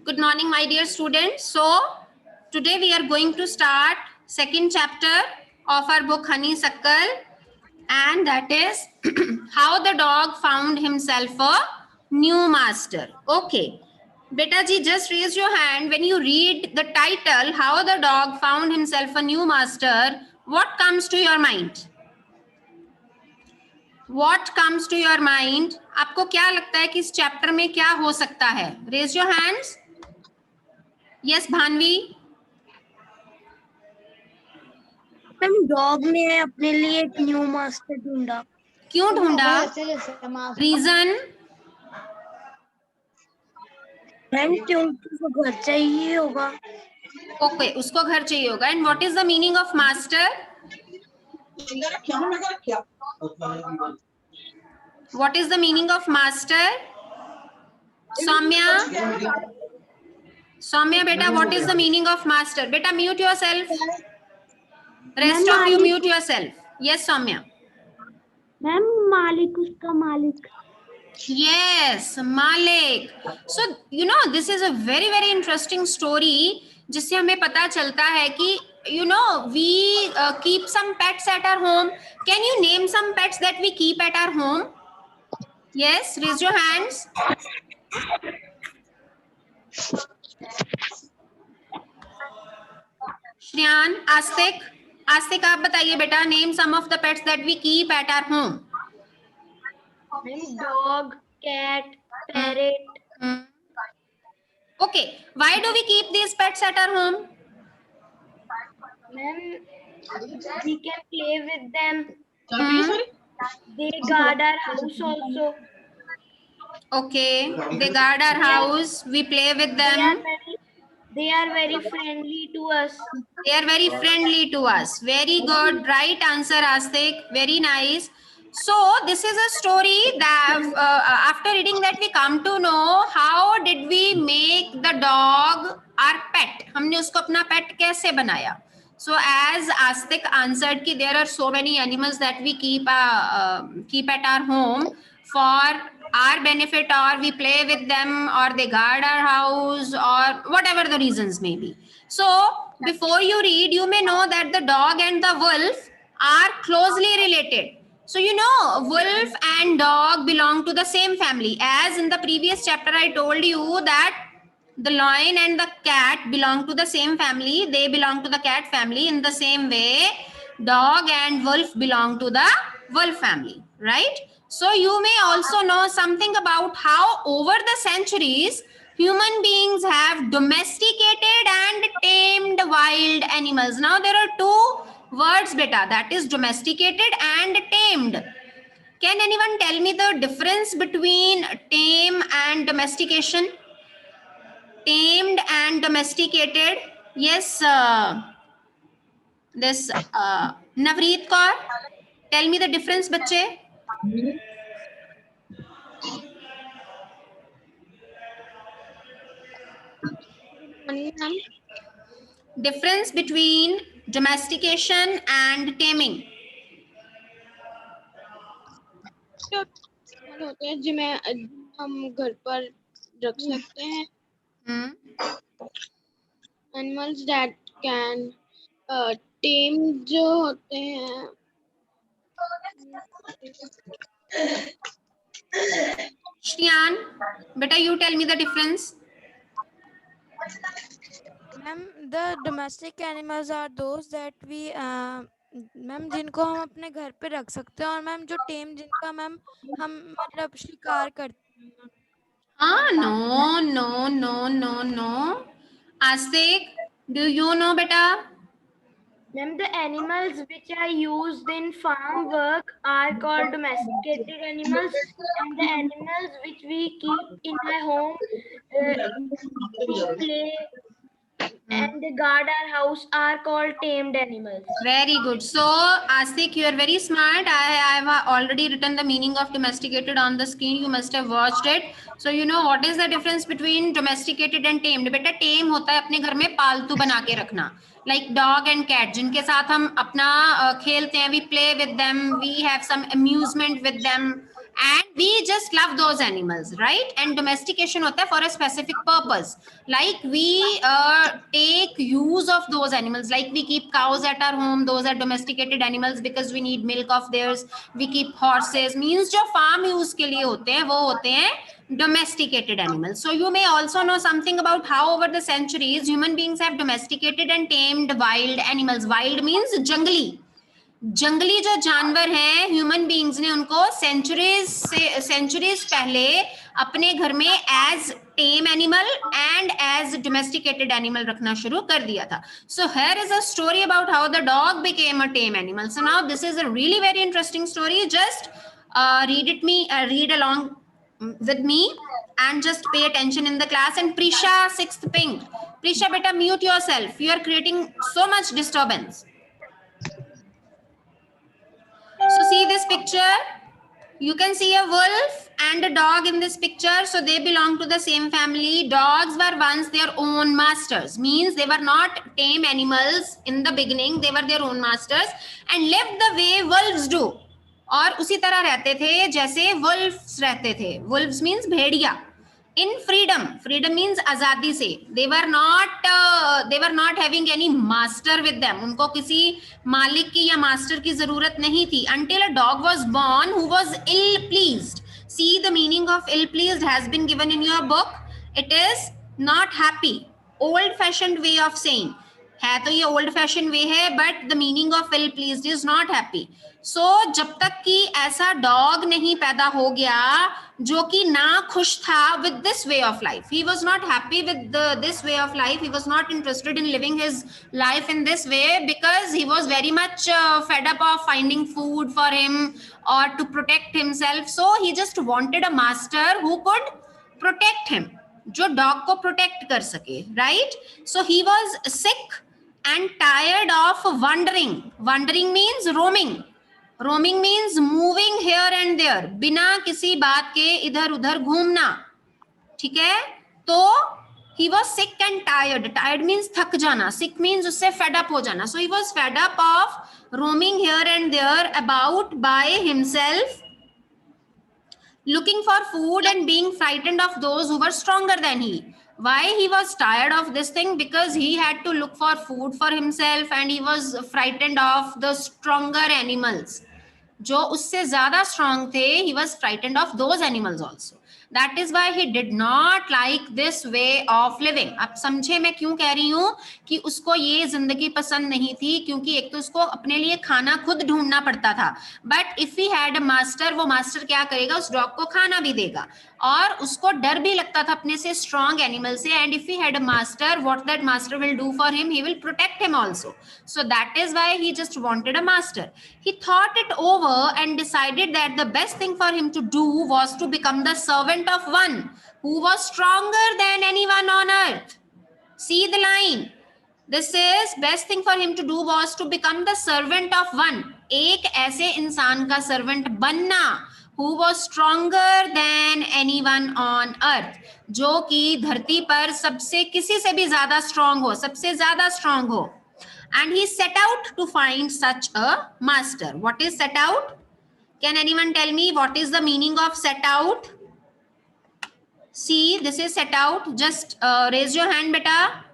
Good morning, my dear students. So, today we are going to start second chapter of our book Honeysuckle, and that is how the dog found himself a new master. Okay. Beta ji, just raise your hand when you read the title, How the Dog Found Himself a New Master. What comes to your mind? What comes to your mind? आपको क्या लगता है कि इस chapter में क्या हो सकता है? Raise your hands. Yes, Bhanvi. Ma'am dog ने अपने लिए एक न्यू मास्टर ढूंढा। क्यों ढूंढा? रीजन? मैम क्योंकि उसको घर चाहिए होगा। ओके, उसको घर चाहिए होगा. And what is the meaning of master? What is the meaning of master? Saumya, Saumya बेटा, what is the meaning of master? बेटा mute yourself. Rest of you mute yourself. Yes Saumya. Ma'am मालिक, उसका मालिक। Yes, Malik. So, you know, this is a very, very interesting story जिससे हमें पता चलता है कि we keep some pets at our home. Can you name some pets that we keep at our home? Yes, raise your hands. Shriyan, Astik आप बताइए बेटा, name some of the pets that we keep at our home. Dog, cat, parrot. Okay, why do we keep these pets at our home? Ma'am, we can play with them. They guard our house also. Okay, they guard our house. We play with them. They are very friendly to us. They are very friendly to us. Very good. Right answer, Astik. Very nice. So this is a story that after reading that we come to know how did we make the dog our pet. हमने उसको अपना pet कैसे बनाया. So as Astik answered कि there are so many animals that we keep at our home for our benefit, or we play with them, or they guard our house, or whatever the reasons may be. So before you read, you may know that the dog and the wolf are closely related. So you know, wolf and dog belong to the same family. As in the previous chapter I told you that the lion and the cat belong to the same family. They belong to the cat family. In the same way, dog and wolf belong to the wolf family, right? So you may also know something about how over the centuries, human beings have domesticated and tamed wild animals. Now there are two words, beta, that is domesticated and tamed. Can anyone tell me the difference between tame and domestication? Tamed and domesticated? Yes, this Navreet Kaur, tell me the difference, bache. Difference between domestication and taming. होते हैं जिन्हें हम घर पर रख सकते हैं. Animals that can tame जो होते हैं. Shriyan, beta, you tell me the difference. Ma'am, the domestic animals are those that we ma'am जिनको हम अपने घर पे रख सकते हैं, और मैम जो टेम जिनका मैम हम मतलब शिकार करते हैं. हाँ, no. Astik, do you know beta? Ma'am, the animals which are used in farm work are called domesticated animals, and the animals which we keep in our home, play and they guard our house are called tamed animals. Very good. So, Astik, you are very smart. I have already written the meaning of domesticated on the screen. You must have watched it. So, you know what is the difference between domesticated and tamed? बेटा tame होता है अपने घर में पालतू बना के रखना. Like dog and cat, जिनके साथ हम अपना खेलते हैं. We play with them. We have some amusement with them. and we just love those animals, right? And domestication hota hai for a specific purpose, like we take use of those animals, like we keep cows at our home, those are domesticated animals because we need milk of theirs. We keep horses, means jo farm use ke liye hote hain wo hote hain domesticated animals. So you may also know something about how over the centuries human beings have domesticated and tamed wild animals. Wild means jungli. जंगली जो जानवर हैं human beings ने उनको centuries पहले अपने घर में as tame animal and as domesticated animal रखना शुरू कर दिया था. So here is a story about how the dog became a tame animal. So now this is a really very interesting story. Just read along with me and just pay attention in the class. And Prisha, 6th pink. Prisha beta, mute yourself, you are creating so much disturbance. So see this picture, you can see a wolf and a dog in this picture. So they belong to the same family. Dogs were once their own masters, means they were not tame animals in the beginning, they were their own masters and lived the way wolves do. और उसी तरह रहते थे जैसे wolves रहते थे. Wolves means Bhediya. In freedom, freedom means आजादी से. They were not having any master with them. उनको किसी मालिक की या मास्टर की जरूरत नहीं थी. Until a dog was born who was ill pleased. See, the meaning of ill pleased has been given in your book. It is not happy. Old fashioned way of saying. है तो ये old fashion way है, but the meaning of well pleased is not happy. So जब तक कि ऐसा dog नहीं पैदा हो गया जो कि ना खुश था with this way of life, he was not happy with this way of life, he was not interested in living his life in this way because he was very much fed up of finding food for him और to protect himself. So he just wanted a master who could protect him, जो dog को protect कर सके, right? So he was sick and tired of wandering. Wandering means roaming. Roaming means moving here and there, बिना किसी बात के इधर उधर घूमना, ठीक है? तो he was sick and tired. Tired means थक जाना, sick means उससे fed up हो जाना. So he was fed up of roaming here and there about by himself, looking for food and being frightened of those who were stronger than he. Why he was tired of this thing? Because he had to look for food for himself and he was frightened of the stronger animals. जो उससे ज्यादा strong थे, he was frightened of those animals also. That is why he did not like this way of living. अब समझे मैं क्यों कह रही हूँ कि उसको ये जिंदगी पसंद नहीं थी, क्योंकि एक तो उसको अपने लिए खाना खुद ढूंढना पड़ता था. But if he had a master, वो मास्टर क्या करेगा, उस डॉग को खाना भी देगा और उसको डर भी लगता था अपने से स्ट्रॉन्ग एनिमल से. And if he had a master, what that master will do for him, he will protect him also. So that is why he just wanted a master. He thought it over and decided that the best thing for him to do was to become the servant of one who was stronger than anyone on earth. See the line. This is best thing for him to do was to become the servant of one. एक ऐसे इंसान का servant बनना who was stronger than anyone on earth, जो कि धरती पर सबसे किसी से भी ज्यादा strong हो, सबसे ज्यादा strong हो. And he set out to find such a master. What is set out? Can anyone tell me what is the meaning of set out? See, this is set out. Just raise your hand, beta.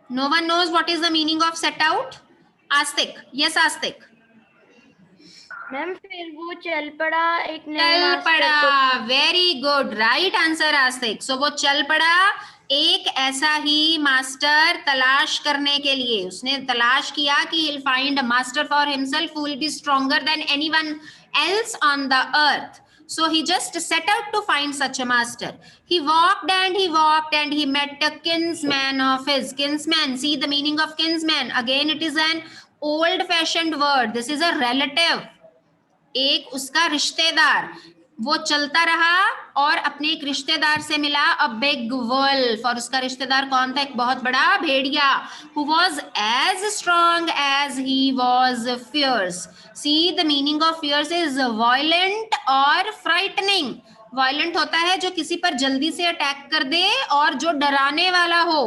No one knows what is the meaning of set out? Astik. Yes, Astik. Ma'am फिर वो चल पड़ा एक नए चल master पड़ा. Very good, right answer आस्तिक. सो वो चल पड़ा एक ऐसा ही मास्टर तलाश करने के लिए. उसने तलाश किया कि he'll find a master for himself who will be stronger than anyone else on the earth. So he just set out to find such a master. He walked and he walked and he met a kinsman of his. Kinsman, see the meaning of kinsman. Again, it is an old-fashioned word. This is a relative. एक उसका रिश्तेदार. वो चलता रहा और अपने एक रिश्तेदार से मिला, अ बिग वुल्फ. और उसका रिश्तेदार कौन था? एक बहुत बड़ा भेड़िया. who was as strong as he was fierce. See, the meaning of fierce is violent or frightening. violent होता है जो किसी पर जल्दी से अटैक कर दे और जो डराने वाला हो.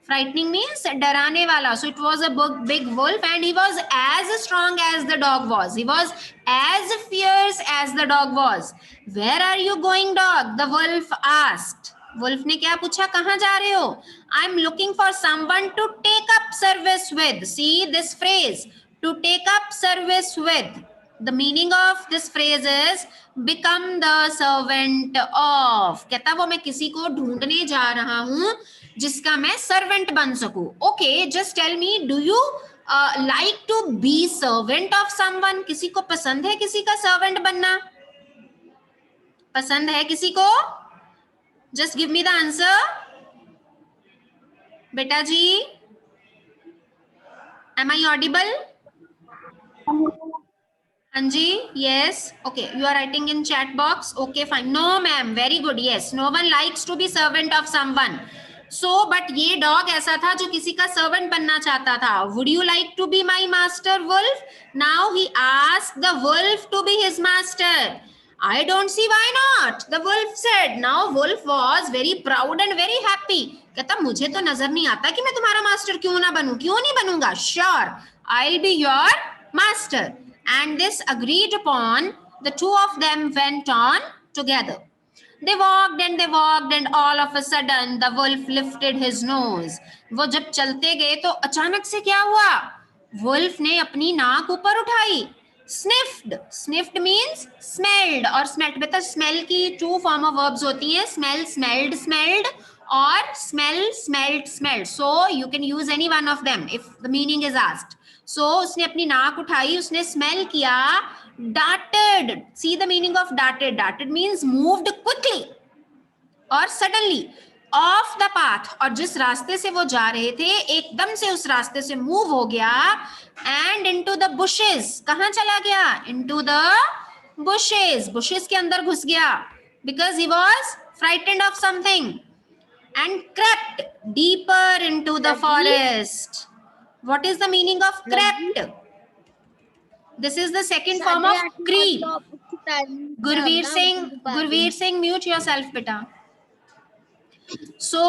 Frightening means डराने वाला. So it was a big wolf and he was as strong as the dog was. He was as fierce as the dog was. Where are you going, dog? The wolf asked. Wolf ने क्या पूछा? कहाँ जा रहे हो? I'm looking for someone to take up service with. See this phrase, to take up service with. The meaning of this phrase is become the servant of. कहता वो मैं किसी को ढूंढने जा रहा हूँ जिसका मैं सर्वेंट बन सकूं. Okay, just tell me, do you like to be servant of someone? किसी को पसंद है किसी का सर्वेंट बनना? पसंद है किसी को? Just give me the answer बेटा जी. M I audible? हाँ जी, yes, okay, you are writing in chat box, okay, fine. No ma'am, very good, yes, no one likes to be servant of someone. So, but ये dog ऐसा था जो किसी का servant बनना चाहता था. Would you like to be my master, wolf? Now he asked the wolf to be his master. I don't see why not, the wolf said. Now wolf was very proud and very happy. कहता मुझे तो नजर नहीं आता कि मैं तुम्हारा master क्यों ना बनूं, क्यों नहीं बनूंगा? Sure, I'll be your master. And this agreed upon, the two of them went on together. They walked and all of a sudden the wolf lifted his nose. वो जब चलते गए तो अचानक से क्या हुआ? wolf ने अपनी नाक ऊपर उठाई. Sniffed. Sniffed means smelled और smelled. बेटा smell की two form of verbs होती हैं. Smell, smelled, smelled और smell, smelled, smelled. So you can use any one of them if the meaning is asked. So उसने अपनी नाक उठाई, उसने स्मेल किया. Darted. See the meaning of darted. Darted means moved quickly or suddenly off the path. और जिस रास्ते से वो जा रहे थे एकदम से उस रास्ते से मूव हो गया and into the bushes. कहाँ चला गया? Into the bushes. Bushes के अंदर घुस गया because he was frightened of something and crept deeper into the forest. What is the meaning of crept? This is the second form of creep. Gurveer Singh, mute yourself, beta. So,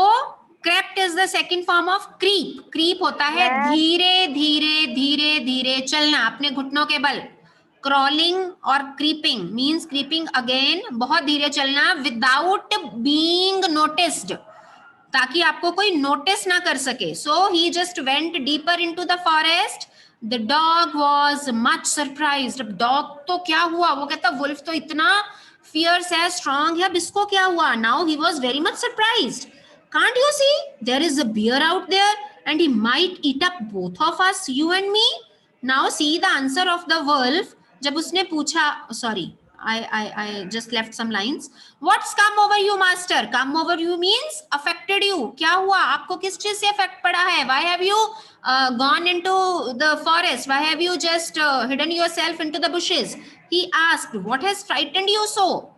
crept is the second form of creep. Creep होता है धीरे धीरे धीरे धीरे चलना अपने घुटनों के बल. Crawling और creeping means creeping again, बहुत धीरे चलना without being noticed. ताकि आपको कोई नोटिस ना कर सके. So he just went deeper into the forest. The dog was much surprised. अब dog तो क्या हुआ? वो कहता wolf तो इतना fierce है, strong है, अब इसको क्या हुआ? Now he was very much surprised. Can't you see? There is a bear out there and he might eat up both of us, you and me. Now see the answer of the wolf. जब उसने पूछा, sorry, I just left some lines. What's come over you, master? Come over you means affected you. क्या हुआ? आपको किस चीज से affect पड़ा है? Why have you gone into the forest? Why have you just hidden yourself into the bushes? He asked. What has frightened you so?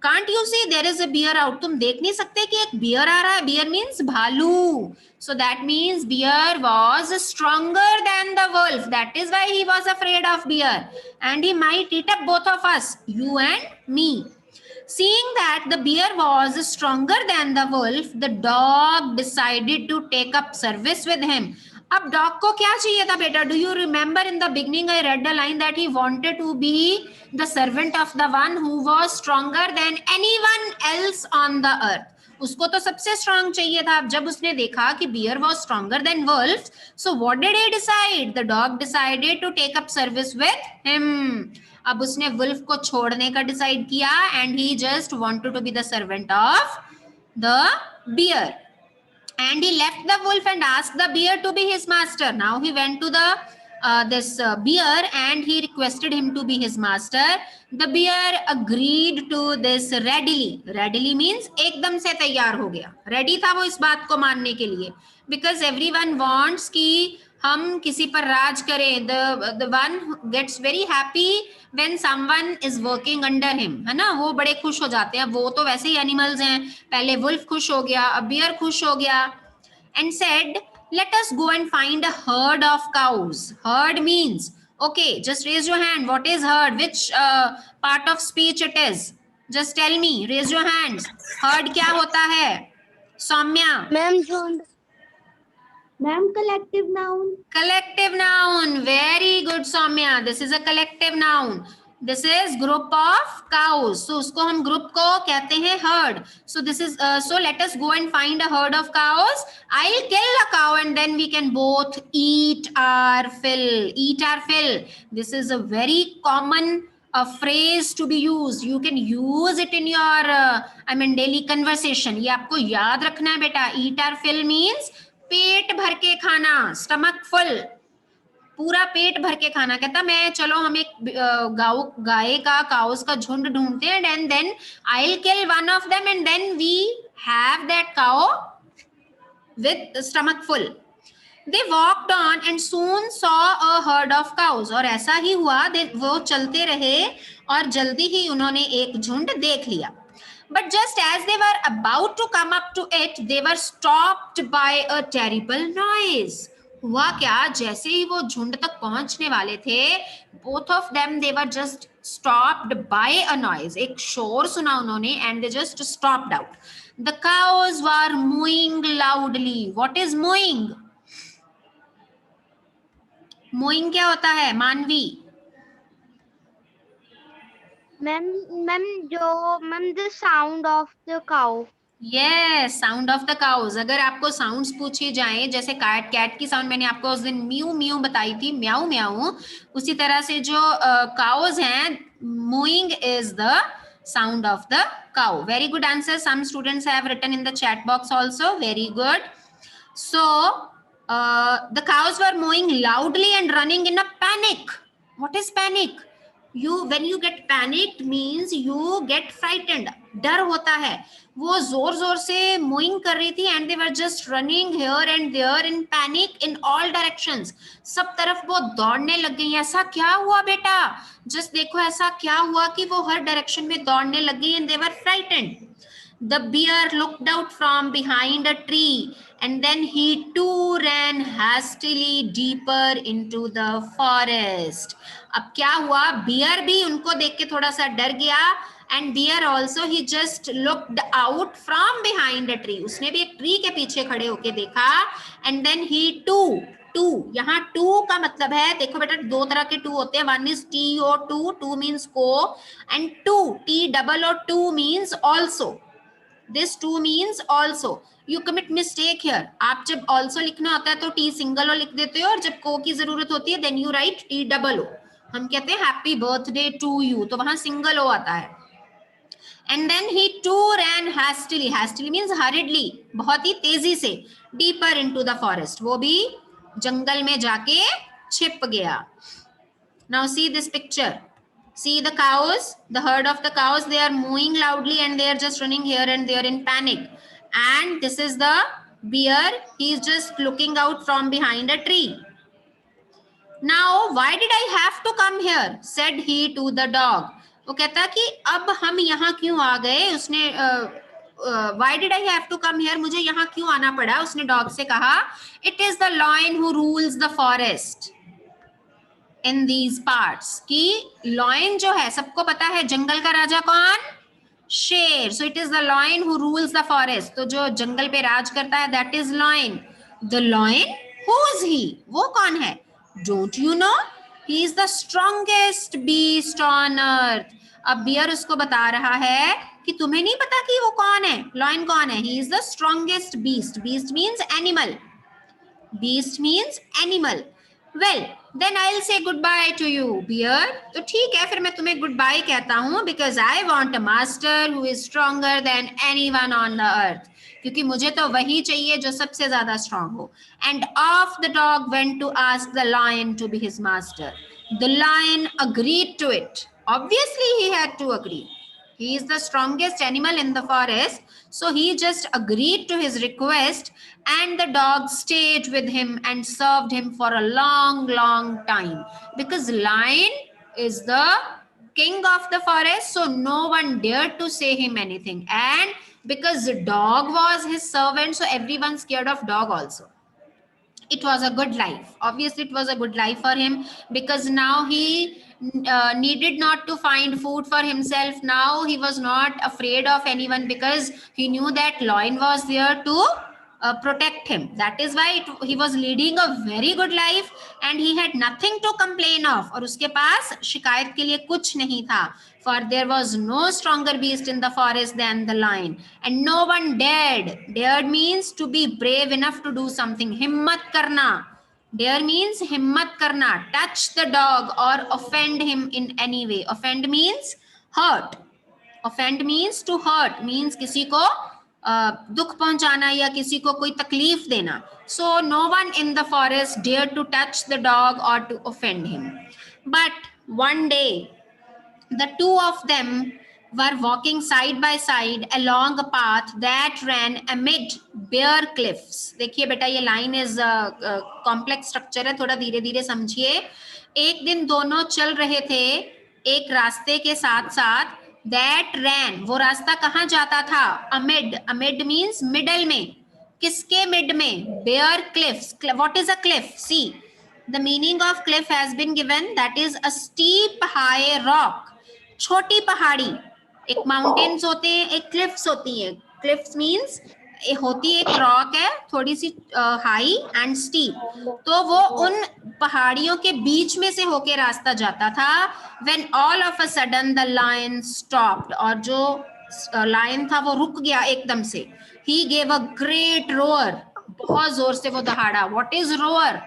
Can't you see there is a bear out? तुम देख नहीं सकते कि एक bear आ रहा है? Bear means भालू. So that means bear was stronger than the wolf. That is why he was afraid of bear. And he might eat up both of us, you and me. Seeing that the bear was stronger than the wolf, the dog decided to take up service with him. अब dog को क्या चाहिए था बेटा? Do you remember in the beginning I read the line that he wanted to be the servant of the one who was stronger than anyone else on the earth. उसको तो सबसे strong चाहिए था. जब उसने देखा कि bear was stronger than wolf, so what did he decide? The dog decided to take up service with him. अब उसने वुल्फ को छोड़ने का डिसाइड किया and he just wanted to be the servant of the bear. And he left the wolf and asked the bear to be his master. Now he went to the this bear and he requested him to be his master. The bear agreed to this readily. Readily means एकदम से तैयार हो गया. Ready था वो इस बात को मानने के लिए. Because everyone wants कि हम किसी पर राज करें. The one gets very happy when someone is working under him, है ना? वो बड़े खुश हो जाते हैं. वो तो वैसे ही एनिमल्स हैं. पहले वुल्फ खुश हो गया, अब बियर खुश हो गया. And said, let us go and find a herd of cows. Herd means, okay, just raise your hand. What is herd? Which part of speech it is? Just tell me. Raise your hands. Herd क्या होता है? Saumya. Ma'am झुंड. Ma'am, collective noun. Collective noun. Very good, Soumya. This is a collective noun. This is group of cows. So उसको हम group को कहते हैं herd. So this is so let us go and find a herd of cows. I'll kill a cow and then we can both eat our fill. Eat our fill. This is a very common phrase to be used. You can use it in your daily conversation. ये आपको याद रखना है बेटा. Eat our fill means पेट भर के खाना, stomach full, पूरा पेट भर के खाना. कहता मैं चलो हम एक गाय का काउस का झुंड ढूंढते हैं and then I will kill one of them and then we have that cow with stomach full. They walked on and soon saw a herd of cows. और ऐसा ही हुआ, वो चलते रहे और जल्दी ही उन्होंने एक झुंड देख लिया. But just as they were about to come up to it, they were stopped by a terrible noise. हुआ क्या, जैसे ही वो झुंड तक पहुंचने वाले थे, both of them they were just stopped by a noise. एक शोर सुना उन्होंने and they just stopped out. The cows were mooing loudly. What is mooing? Mooing क्या होता है मानवी? Ma'am, the sound of the cow. Yes, sound of the cows. अगर आपको साउंड्स पूछी जाए, जैसे कैट की साउंड मैंने आपको उस दिन म्यू म्यू बताई थी, म्याऊ म्याऊ, उसी तरह से जो cows हैं, mooing is the sound of the cow. Very good answer. Some students have written in the chat box also. Very good. So the cows were mooing loudly and running in a panic. What is panic? When you get panicked means you get frightened. डर होता है. वो जोर जोर से mooing कर रही थी and they were just running here and there in panic in all directions. सब तरफ वो दौड़ने लग गई. ऐसा क्या हुआ बेटा? Just देखो ऐसा क्या हुआ कि वो हर डायरेक्शन में दौड़ने लग गई and they were frightened. The bear looked out from behind a tree and then he too ran hastily deeper into the forest. अब क्या हुआ, बियर भी उनको देख के थोड़ा सा डर गया and bear also he just looked out from behind a tree. उसने भी एक ट्री के पीछे खड़े होके देखा and then he too, यहाँ टू का मतलब है, देखो बेटा दो तरह के टू होते हैं. One is TO2, to means को, and too TOO means also. This two means also. You commit mistake here. आप जब also लिखना होता है तो T single O लिख देते हो और जब को की जरूरत होती है then you write TOO. हम कहते हैं happy birthday to you, तो वहां single O आता है. And then he too ran hastily. Hastily means hurriedly, बहुत ही तेजी से. Deeper into the forest. वो भी जंगल में जाके छिप गया. Now see this picture. See the cows, the herd of the cows, they are mooing loudly and they are just running here and there in panic. And this is the bear, he is just looking out from behind a tree. Now, why did I have to come here? Said he to the dog. वो कहता कि अब हम यहाँ क्यों आ गए? उसने why did I have to come here? मुझे यहाँ क्यों आना पड़ा? उसने डॉग से कहा, it is the lion who rules the forest in these parts. कि lion जो है, सबको पता है जंगल का राजा कौन? शेर. So it is the lion who rules the forest. तो जो जंगल पे राज करता है, that is lion. The lion, who is he? वो कौन है? Don't you know? He is the strongest beast on earth. अब बियर उसको बता रहा है कि तुम्हें नहीं पता कि वो कौन है, lion कौन है? He is the strongest beast. Beast means animal. Beast means animal. Well, then I'll say goodbye to you, bear. तो ठीक है, फिर मैं तुम्हें goodbye कहता हूँ, because I want a master who is stronger than anyone on the earth. क्योंकि मुझे तो वही चाहिए जो सबसे ज्यादा strong हो. And off the dog went to ask the lion to be his master. The lion agreed to it. Obviously, he had to agree. He is the strongest animal in the forest, so he just agreed to his request, and the dog stayed with him and served him for a long, long time. Because lion is the king of the forest, so no one dared to say him anything. And because the dog was his servant, so everyone scared of dog also. It was a good life. Obviously, it was a good life for him, because now he needed not to find food for himself. Now he was not afraid of anyone, because he knew that lion was there to protect him. That is why he was leading a very good life and he had nothing to complain of. और उसके पास शिकायत के लिए कुछ नहीं था. For there was no stronger beast in the forest than the lion, and no one dared. Dared means to be brave enough to do something. हिम्मत करना. Dare means हिम्मत करना. Touch the dog or offend him in any way. Offend means hurt. Offend means to hurt, means किसी को दुख पहुंचाना या किसी को कोई तकलीफ देना. So no one in the forest dared to touch the dog or to offend him. But one day the two of them were walking side by side along a path that ran amid bare cliffs. देखिए बेटा ये line is complex structure है, थोड़ा धीरे धीरे समझिए. एक दिन दोनों चल रहे थे एक रास्ते के साथ साथ. That ran, वो रास्ता कहाँ जाता था? Amid. Amid means middle में. किसके mid में? Bare cliffs. What is a cliff? See, the meaning of cliff has been given. That is a steep high rock. छोटी पहाड़ी. एक mountains होते हैं, एक cliffs होती है. Cliffs means होती एक रॉक है थोड़ी सी हाई एंड स्टीप. तो वो उन पहाड़ियों के बीच में से होके रास्ता जाता था. When all of a sudden the lion stopped, और जो लायन था वो रुक गया एकदम से. He gave a great roar, बहुत जोर से वो दहाड़ा. What is roar?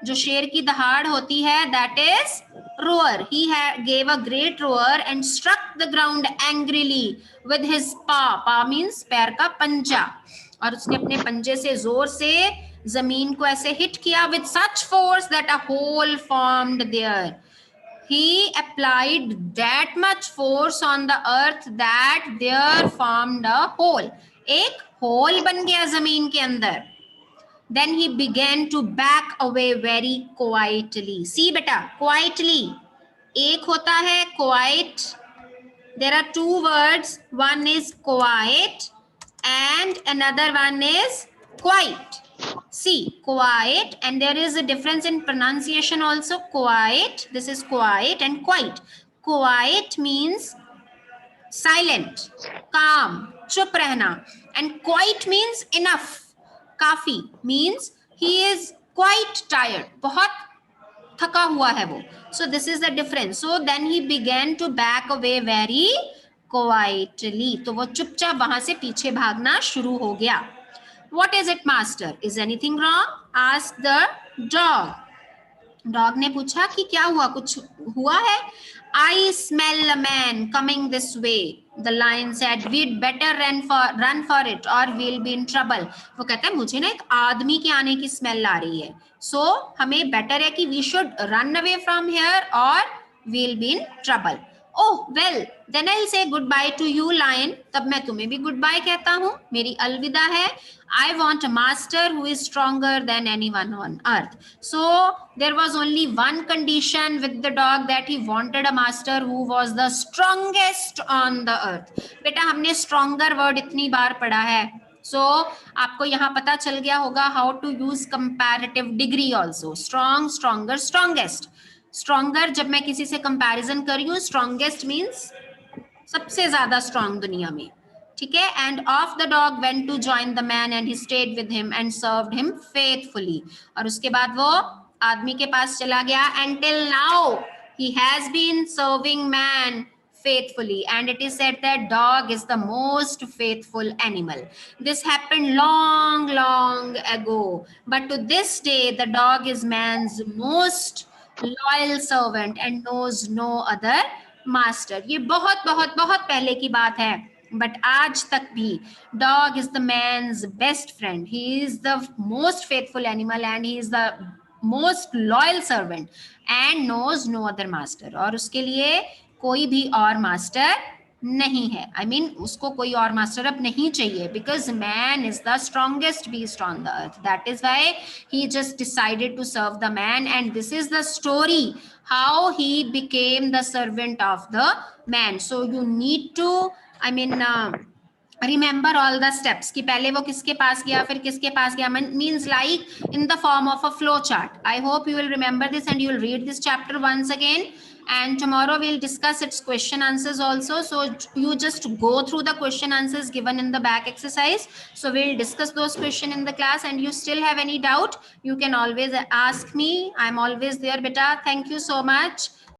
जो शेर की दहाड़ होती है, that is roar. He gave a great roar and struck the ground angrily with his paw. Paw means पैर का पंजा. और उसने अपने पंजे से जोर से जमीन को ऐसे हिट किया with such force that a hole formed there. He applied that much force on the earth that there formed a hole. एक होल बन गया जमीन के अंदर. Then he began to back away very quietly. See बेटा, quietly. एक होता है quiet. There are two words. One is quiet and another one is quiet. See, quiet, and there is a difference in pronunciation also. Quiet, this is quiet, and quiet. Quiet means silent, calm, chup rehna, and quiet means enough. Kafi means he is quite tired, बहुत थका हुआ है वो. So this is the difference. So then he began to back away very quietly. तो वो चुपचाप वहां से पीछे भागना शुरू हो गया. What is it, master? Is anything wrong? Asked the dog. Dog ने पूछा कि क्या हुआ, कुछ हुआ है? I smell a man coming this way. The lion said, we'd better run for it or we'll be in trouble. वो कहता है मुझे ना एक आदमी के आने की स्मेल आ रही है. So हमें better है कि we should run away from here or we'll be in trouble. Oh well, then I'll say goodbye to you, lion. तब मैं तुम्हें भी goodbye कहता हूँ. मेरी अलविदा है. I want a master who is stronger than anyone on earth. So there was only one condition with the dog, that he wanted a master who was the strongest on the earth. बेटा हमने stronger word इतनी बार पढ़ा है. So आपको यहाँ पता चल गया होगा how to use comparative degree also. Strong, stronger, strongest. Stronger जब मैं किसी से comparison कर रही हूँ, strongest means सबसे ज्यादा strong दुनिया में. ठीक है. And off the dog went to join the man and he stayed with him and served him faithfully. और उसके बाद वो आदमी के पास चला गया. Until now he has been serving man faithfully, and it is said that dog is the most faithful animal. This happened long ago, but to this day the dog is man's most loyal servant and knows no other master. ये बहुत पहले की बात है, but आज तक भी dog is the man's best friend. He is the most faithful animal and he is the most loyal servant and knows no other master. और उसके लिए कोई भी और मास्टर नहीं है. I mean उसको कोई और मास्टर अब नहीं चाहिए, because man is the strongest beast on the earth. That is why he just decided to serve the man, and this is the story how he became the servant of the man. So you need to remember all the steps कि पहले वो किसके पास गया फिर किसके पास गया. Means like in the form of a flow chart. I hope you will remember this and you will read this chapter once again. and tomorrow we'll discuss its question answers also. So you just go through the question answers given in the back exercise. So we'll discuss those questions in the class, and you still have any doubt, you can always ask me. I'm always there, beta. Thank you so much.